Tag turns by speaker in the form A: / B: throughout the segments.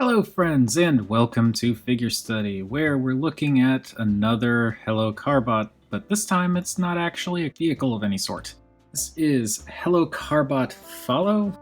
A: Hello friends, and welcome to Figure Study, where we're looking at another Hello Carbot, but this time it's not actually a vehicle of any sort. This is Hello Carbot Falo?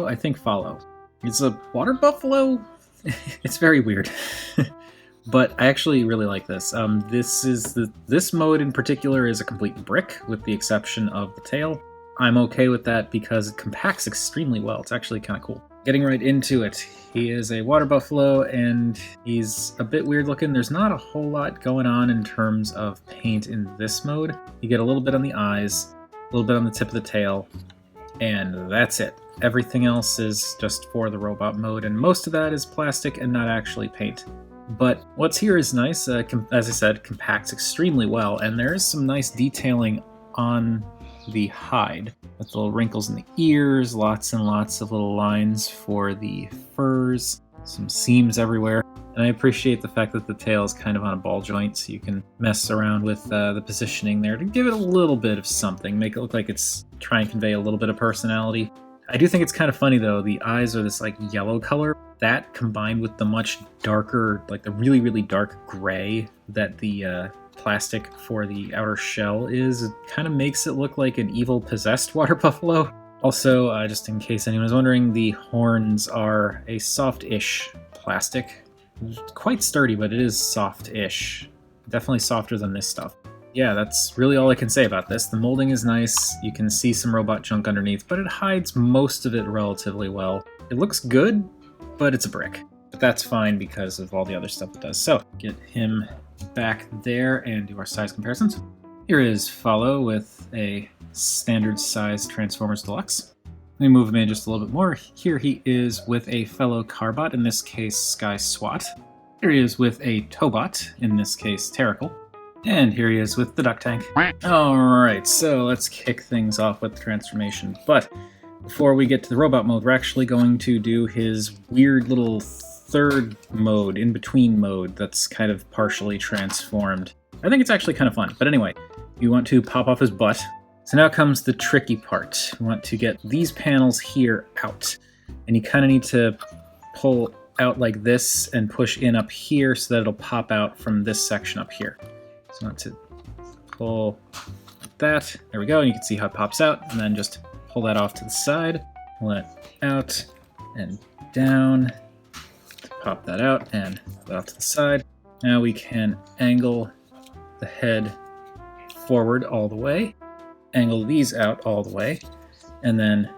A: I think Falo. It's a water buffalo? It's very weird. But I actually really like this. This mode in particular is a complete brick, with the exception of the tail. I'm okay with that because it compacts extremely well. It's actually kind of cool. Getting right into it, he is a water buffalo and he's a bit weird looking. There's not a whole lot going on in terms of paint in this mode. You get a little bit on the eyes, a little bit on the tip of the tail, and that's it. Everything else is just for the robot mode, and most of that is plastic and not actually paint. But what's here is nice. As I said, compacts extremely well, and there is some nice detailing on the hide with little wrinkles in the ears, lots and lots of little lines for the furs, some seams everywhere. And I appreciate the fact that the tail is kind of on a ball joint, so you can mess around with the positioning there to give it a little bit of something, make it look like it's trying to convey a little bit of personality. I do think it's kind of funny though, the eyes are this like yellow color. That combined with the much darker, like the really, really dark gray that the plastic for the outer shell is, it kind of makes it look like an evil possessed water buffalo. Also, just in case anyone was wondering, the horns are a soft-ish plastic. Quite sturdy, but it is soft-ish. Definitely softer than this stuff. Yeah, that's really all I can say about this. The molding is nice, you can see some robot junk underneath, but it hides most of it relatively well. It looks good, but it's a brick. But that's fine because of all the other stuff it does. So, get him back there and do our size comparisons. Here is Falo with a standard size Transformers Deluxe. Let me move him in just a little bit more. Here he is with a fellow Carbot, in this case Sky Swat. Here he is with a Tobot, in this case Terrical. And here he is with the Duck Tank. Alright, so let's kick things off with the transformation. But before we get to the robot mode, we're actually going to do his weird little third mode, in-between mode, that's kind of partially transformed. I think it's actually kind of fun. But anyway, you want to pop off his butt. So now comes the tricky part. You want to get these panels here out. And you kind of need to pull out like this and push in up here so that it'll pop out from this section up here. So you want to pull like that. There we go. And you can see how it pops out. And then just pull that off to the side. Pull that out and down. Pop that out and put that off to the side. Now we can angle the head forward all the way, angle these out all the way, and then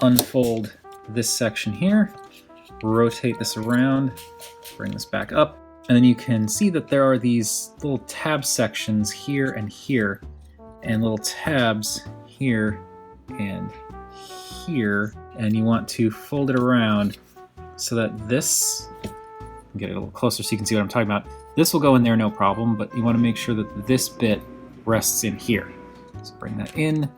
A: unfold this section here, rotate this around, bring this back up, and then you can see that there are these little tab sections here, and little tabs here and here, and you want to fold it around so that this, get it a little closer so you can see what I'm talking about. This will go in there no problem, but you want to make sure that this bit rests in here. So bring that in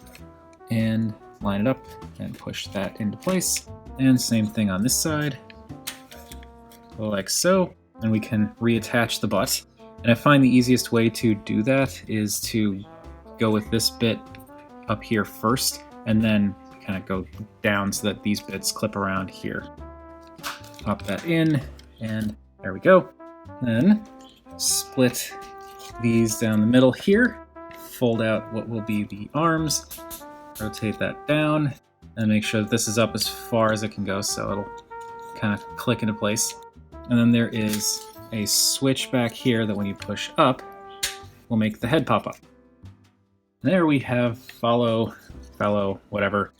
A: and line it up and push that into place. And same thing on this side, like so. And we can reattach the butt. And I find the easiest way to do that is to go with this bit up here first, and then kind of go down so that these bits clip around here. Pop that in, and there we go. Then split these down the middle here, fold out what will be the arms, rotate that down, and make sure that this is up as far as it can go so it'll kind of click into place. And then there is a switch back here that when you push up will make the head pop up. There we have Falo, whatever,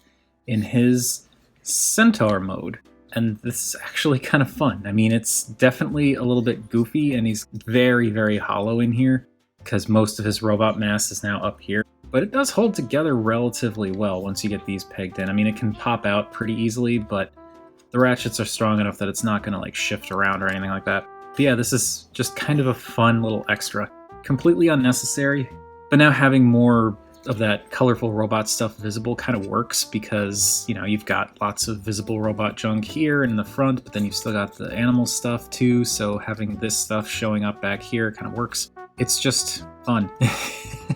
A: in his Centaur mode. And this is actually kind of fun. I mean, it's definitely a little bit goofy, and he's very, very hollow in here because most of his robot mass is now up here. But it does hold together relatively well once you get these pegged in. I mean, it can pop out pretty easily, but the ratchets are strong enough that it's not going to like shift around or anything like that. But yeah, this is just kind of a fun little extra. Completely unnecessary, but now having more of that colorful robot stuff visible kind of works because, you know, you've got lots of visible robot junk here in the front, but then you've still got the animal stuff too, so having this stuff showing up back here kind of works. It's just fun.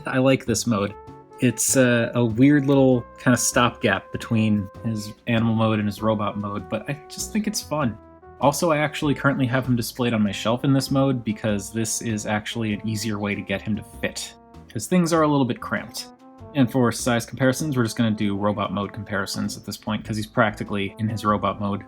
A: I like this mode. It's a weird little kind of stopgap between his animal mode and his robot mode, but I just think it's fun. Also, I actually currently have him displayed on my shelf in this mode because this is actually an easier way to get him to fit, because things are a little bit cramped. And for size comparisons, we're just going to do robot mode comparisons at this point because he's practically in his robot mode,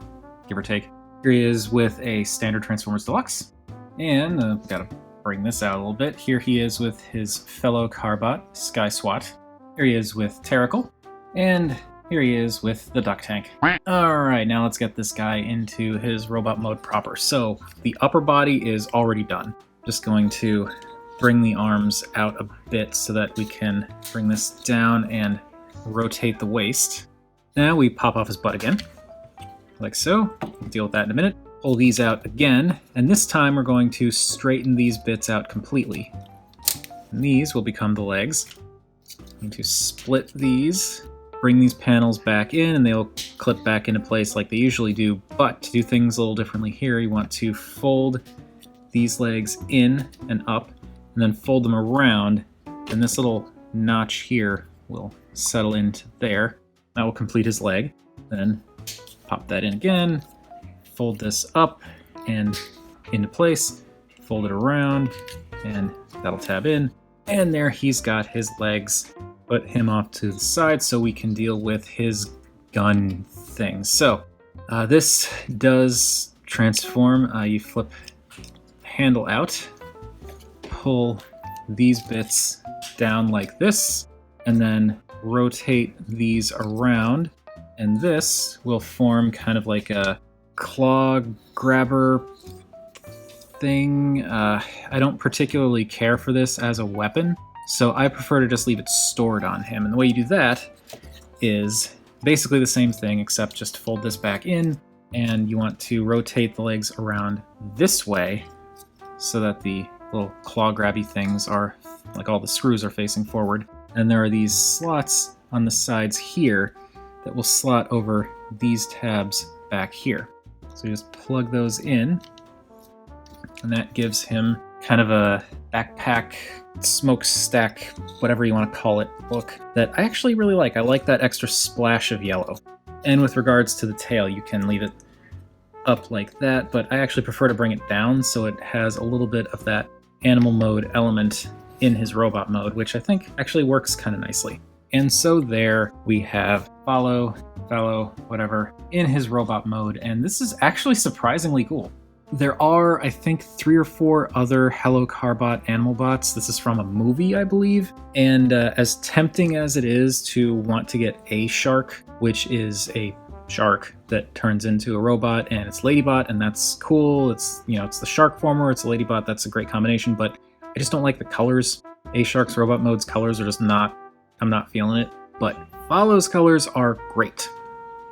A: give or take. Here he is with a standard Transformers Deluxe. And gotta bring this out a little bit. Here he is with his fellow Carbot, Sky SWAT. Here he is with Terricle. And here he is with the Duck Tank. Alright, now let's get this guy into his robot mode proper. So, the upper body is already done. Just going to bring the arms out a bit so that we can bring this down and rotate the waist. Now we pop off his butt again, like so. We'll deal with that in a minute. Pull these out again, and this time we're going to straighten these bits out completely. And these will become the legs. I'm going to split these, bring these panels back in, and they'll clip back into place like they usually do. But to do things a little differently here, you want to fold these legs in and up, and then fold them around, and this little notch here will settle into there. That will complete his leg. Then pop that in again, fold this up and into place, fold it around, and that'll tab in. And there he's got his legs. Put him off to the side so we can deal with his gun thing. So this does transform. You flip handle out, pull these bits down like this, and then rotate these around, and this will form kind of like a claw grabber thing. I don't particularly care for this as a weapon, so I prefer to just leave it stored on him. And the way you do that is basically the same thing, except just fold this back in, and you want to rotate the legs around this way so that the little claw grabby things are, like all the screws are facing forward. And there are these slots on the sides here that will slot over these tabs back here. So you just plug those in, and that gives him kind of a backpack, smokestack, whatever you want to call it, look that I actually really like. I like that extra splash of yellow. And with regards to the tail, you can leave it up like that, but I actually prefer to bring it down so it has a little bit of that animal mode element in his robot mode, which I think actually works kind of nicely. And so there we have Falo, whatever, in his robot mode, and this is actually surprisingly cool. There are, I think, 3 or 4 other Hello Carbot animal bots. This is from a movie, I believe, and as tempting as it is to want to get a shark, which is a shark that turns into a robot, and it's Ladybot, and that's cool. It's, you know, it's the shark former, it's a Ladybot, that's a great combination, but I just don't like the colors. A-Shark's robot mode's colors are just not, I'm not feeling it. But Falo's colors are great.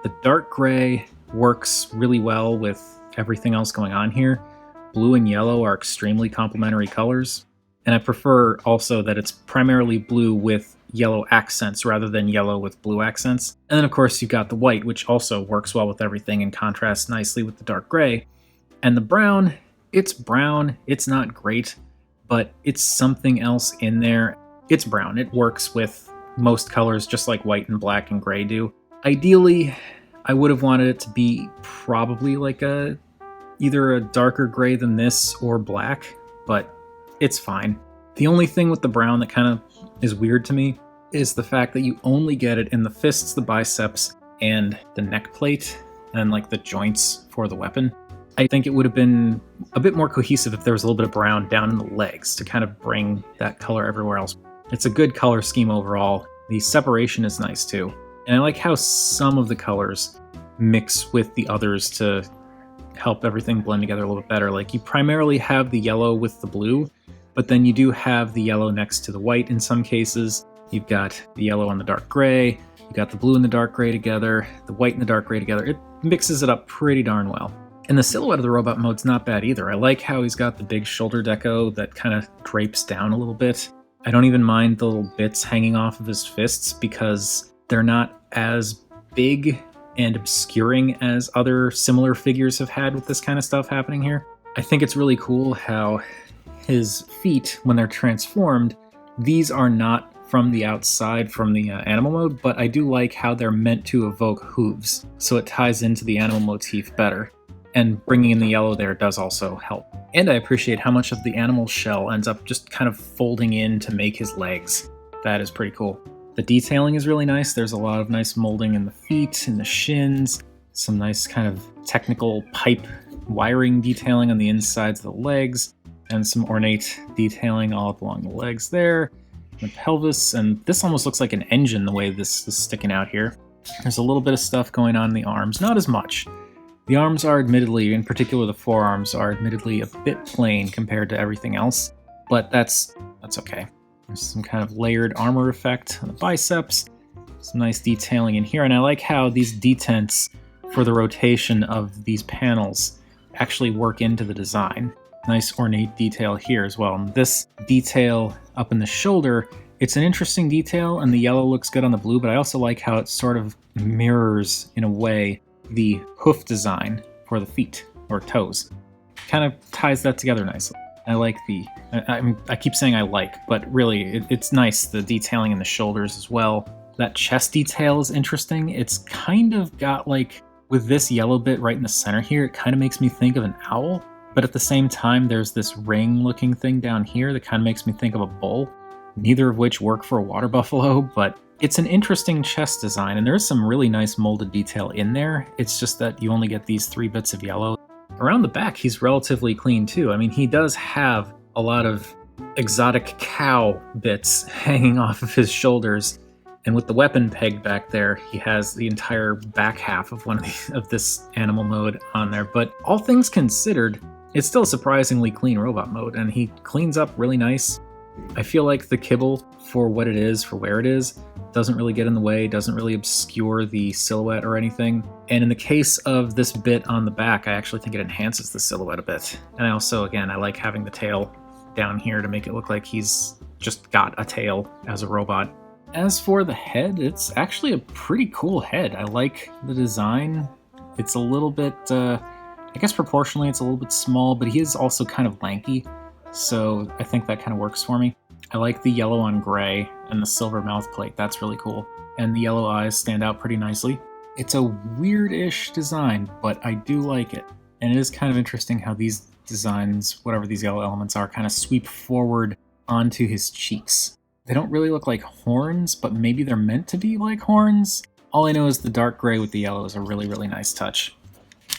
A: The dark gray works really well with everything else going on here. Blue and yellow are extremely complementary colors. And I prefer also that it's primarily blue with yellow accents rather than yellow with blue accents. And then of course you've got the white, which also works well with everything and contrasts nicely with the dark gray. And the brown, it's not great, but it's something else in there. It's brown. It works with most colors just like white and black and gray do. Ideally, I would have wanted it to be probably like either a darker gray than this or black, but it's fine. The only thing with the brown that kind of is weird to me is the fact that you only get it in the fists, the biceps, and the neck plate, and like the joints for the weapon. I think it would have been a bit more cohesive if there was a little bit of brown down in the legs to kind of bring that color everywhere else. It's a good color scheme overall. The separation is nice too. And I like how some of the colors mix with the others to help everything blend together a little bit better. Like you primarily have the yellow with the blue, but then you do have the yellow next to the white in some cases. You've got the yellow and the dark gray. You've got the blue and the dark gray together, the white and the dark gray together. It mixes it up pretty darn well. And the silhouette of the robot mode's not bad either. I like how he's got the big shoulder deco that kind of drapes down a little bit. I don't even mind the little bits hanging off of his fists because they're not as big and obscuring as other similar figures have had with this kind of stuff happening here. I think it's really cool how his feet, when they're transformed, these are not from the outside from the animal mode, but I do like how they're meant to evoke hooves, so it ties into the animal motif better. and bringing in the yellow there does also help. And I appreciate how much of the animal shell ends up just kind of folding in to make his legs. That is pretty cool. The detailing is really nice. There's a lot of nice molding in the feet and the shins, some nice kind of technical pipe wiring detailing on the insides of the legs, and some ornate detailing all up along the legs there, the pelvis, and this almost looks like an engine the way this is sticking out here. There's a little bit of stuff going on in the arms, not as much. The arms are admittedly, in particular the forearms, are admittedly a bit plain compared to everything else, but that's okay. There's some kind of layered armor effect on the biceps, some nice detailing in here, and I like how these detents for the rotation of these panels actually work into the design. Nice ornate detail here as well. And this detail up in the shoulder, it's an interesting detail, and the yellow looks good on the blue, but I also like how it sort of mirrors, in a way, the hoof design for the feet or toes. Kind of ties that together nicely. I like I keep saying I like, but really it's nice, the detailing in the shoulders as well. That chest detail is interesting. It's kind of got like, with this yellow bit right in the center here, it kind of makes me think of an owl, but at the same time there's this ring looking thing down here that kind of makes me think of a bull, neither of which work for a water buffalo, but it's an interesting chest design, and there's some really nice molded detail in there. It's just that you only get these 3 bits of yellow. Around the back, he's relatively clean too. I mean, he does have a lot of exotic cow bits hanging off of his shoulders, and with the weapon peg back there, he has the entire back half of of this animal mode on there. But all things considered, it's still a surprisingly clean robot mode, and he cleans up really nice. I feel like the kibble for what it is, for where it is, doesn't really get in the way, doesn't really obscure the silhouette or anything. And in the case of this bit on the back, I actually think it enhances the silhouette a bit. And I also, again, I like having the tail down here to make it look like he's just got a tail as a robot. As for the head, it's actually a pretty cool head. I like the design. It's a little bit, I guess proportionally it's a little bit small, but he is also kind of lanky, so I think that kind of works for me. I like the yellow on gray and the silver mouth plate. That's really cool. And the yellow eyes stand out pretty nicely. It's a weird-ish design, but I do like it. And it is kind of interesting how these designs, whatever these yellow elements are, kind of sweep forward onto his cheeks. They don't really look like horns, but maybe they're meant to be like horns. All I know is the dark gray with the yellow is a really, really nice touch.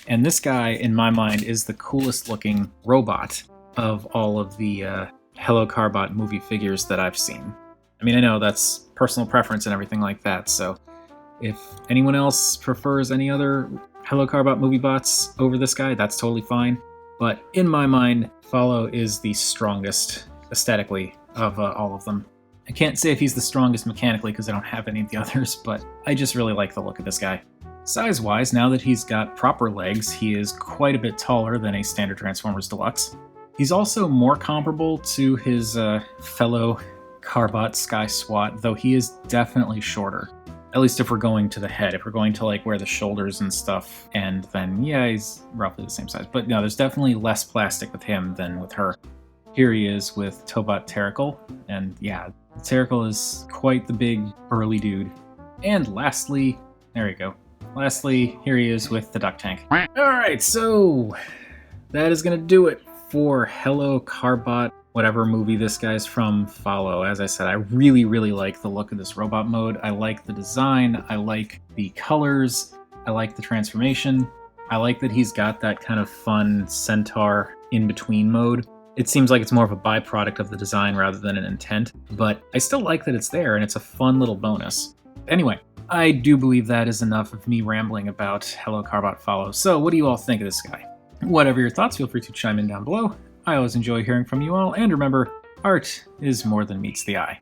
A: And this guy, in my mind, is the coolest looking robot of all of the Hello Carbot movie figures that I've seen. I mean, I know that's personal preference and everything like that, so if anyone else prefers any other Hello Carbot movie bots over this guy, that's totally fine. But in my mind, Falo is the strongest aesthetically of all of them. I can't say if he's the strongest mechanically because I don't have any of the others, but I just really like the look of this guy. Size-wise, now that he's got proper legs, he is quite a bit taller than a standard Transformers Deluxe. He's also more comparable to his fellow Carbot Sky SWAT, though he is definitely shorter. At least if we're going to the head. If we're going to like where the shoulders and stuff, and then yeah, he's roughly the same size. But no, there's definitely less plastic with him than with her. Here he is with Tobot Terrical, and yeah, Terrical is quite the big burly dude. And lastly, there we go. Lastly, here he is with the Duck Tank. Alright, so that is gonna do it for Hello Carbot, whatever movie this guy's from, Falo. As I said, I really, really like the look of this robot mode. I like the design, I like the colors, I like the transformation. I like that he's got that kind of fun centaur in-between mode. It seems like it's more of a byproduct of the design rather than an intent, but I still like that it's there and it's a fun little bonus. Anyway, I do believe that is enough of me rambling about Hello Carbot Falo. So what do you all think of this guy? Whatever your thoughts, feel free to chime in down below. I always enjoy hearing from you all, and remember, art is more than meets the eye.